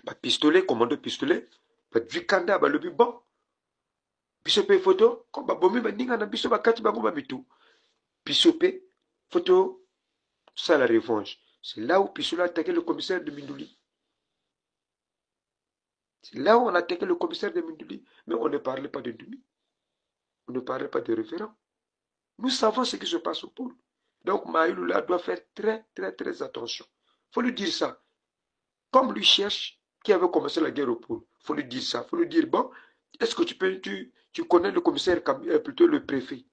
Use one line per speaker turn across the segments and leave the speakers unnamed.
Ba pistolet, commando pistolet, ba vikanda ba lobi bon. Biso pe photo, ko ba bomi ba ninga na biso ba kati bango ba mitu. Biso pe photo, ça la revanche. C'est là où Pistolet a attaqué le commissaire de Mindouli. C'est là où on a attaqué le commissaire de Mindouli. Mais on ne parlait pas de Ndumi. On ne parlait pas de référent. Nous savons ce qui se passe au pôle. Donc Maïlou là doit faire très très très attention. Il faut lui dire ça. Comme lui cherche qui avait commencé la guerre au pôle. Il faut lui dire ça. Il faut lui dire, bon, est-ce que tu connais le commissaire, plutôt le préfet?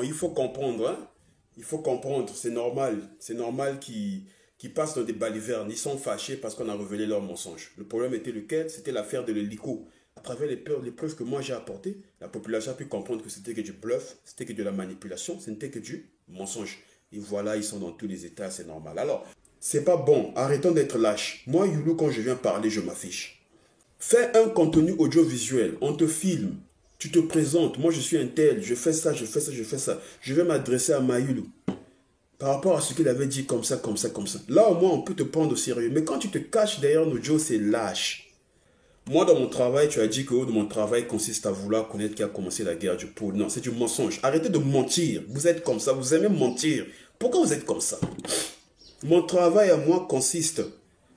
Il faut comprendre, hein? Il faut comprendre, c'est normal. C'est normal qu'ils passent dans des balivernes. Ils sont fâchés parce qu'on a révélé leurs mensonges. Le problème était lequel? C'était l'affaire de l'hélico. À travers les preuves que moi j'ai apportées, la population a pu comprendre que c'était que du bluff, c'était que de la manipulation, ce n'était que du mensonge. Et voilà, ils sont dans tous les états, c'est normal. Alors, c'est pas bon, arrêtons d'être lâches. Moi, Youlou, quand je viens parler, je m'affiche. Fais un contenu audiovisuel, on te filme, tu te présentes, moi je suis un tel, je fais ça, je fais ça, je fais ça. Je vais m'adresser à Maïlou par rapport à ce qu'il avait dit comme ça, comme ça, comme ça. Là au moins on peut te prendre au sérieux. Mais quand tu te caches derrière nos jokes, c'est lâche. Moi dans mon travail, tu as dit que mon travail consiste à vouloir connaître qui a commencé la guerre du pôle. Non, c'est du mensonge. Arrêtez de mentir. Vous êtes comme ça, vous aimez mentir. Pourquoi vous êtes comme ça? Mon travail à moi consiste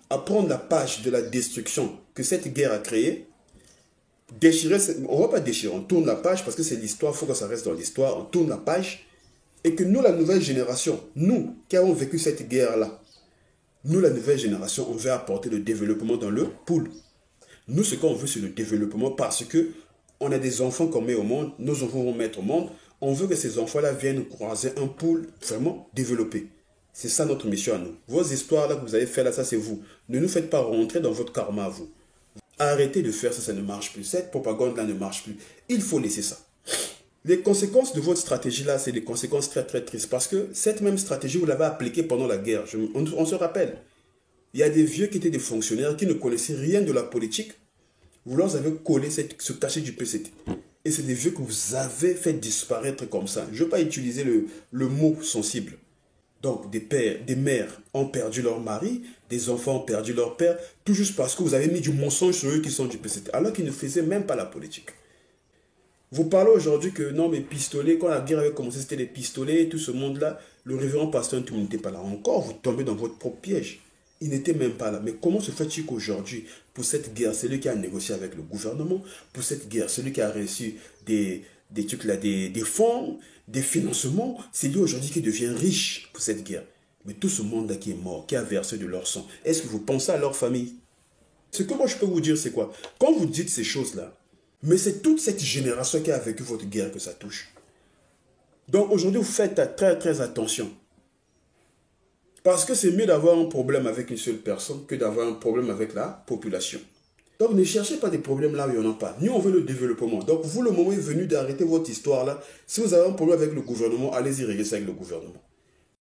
à prendre la page de la destruction que cette guerre a créée, déchirer, on ne va pas déchirer, on tourne la page parce que c'est l'histoire, il faut que ça reste dans l'histoire, on tourne la page et que nous, la nouvelle génération, nous qui avons vécu cette guerre-là, nous, la nouvelle génération, on veut apporter le développement dans le pool. Nous, ce qu'on veut, c'est le développement parce que on a des enfants qu'on met au monde, nos enfants vont mettre au monde, on veut que ces enfants-là viennent croiser un pool vraiment développé. C'est ça notre mission à nous. Vos histoires là que vous avez fait là, ça c'est vous. Ne nous faites pas rentrer dans votre karma à vous. Arrêtez de faire ça, ça ne marche plus. Cette propagande-là ne marche plus. Il faut laisser ça. Les conséquences de votre stratégie-là, c'est des conséquences très très tristes. Parce que cette même stratégie, vous l'avez appliquée pendant la guerre. On se rappelle. Il y a des vieux qui étaient des fonctionnaires qui ne connaissaient rien de la politique. Vous leur avez collé ce cachet du PCT. Et c'est des vieux que vous avez fait disparaître comme ça. Je ne veux pas utiliser le mot sensible. Donc des pères, des mères ont perdu leur mari, des enfants ont perdu leur père, tout juste parce que vous avez mis du mensonge sur eux qui sont du PCT, alors qu'ils ne faisaient même pas la politique. Vous parlez aujourd'hui que non mais pistolets, quand la guerre avait commencé c'était les pistolets, tout ce monde-là, le révérend pasteur tout n'était pas là. Encore, vous tombez dans votre propre piège. Il n'était même pas là. Mais comment se fait-il qu'aujourd'hui, pour cette guerre, c'est lui qui a négocié avec le gouvernement, pour cette guerre, c'est lui qui a reçu des trucs là, des fonds, des financements, c'est lui aujourd'hui qui devient riche pour cette guerre. Mais tout ce monde-là qui est mort, qui a versé de leur sang, est-ce que vous pensez à leur famille? Ce que moi je peux vous dire, c'est quoi? Quand vous dites ces choses-là, mais c'est toute cette génération qui a vécu votre guerre que ça touche. Donc aujourd'hui, vous faites très très attention. Parce que c'est mieux d'avoir un problème avec une seule personne que d'avoir un problème avec la population. Donc ne cherchez pas des problèmes là où il n'y en a pas. Nous, on veut le développement. Donc vous, le moment est venu d'arrêter votre histoire là. Si vous avez un problème avec le gouvernement, allez-y régler ça avec le gouvernement.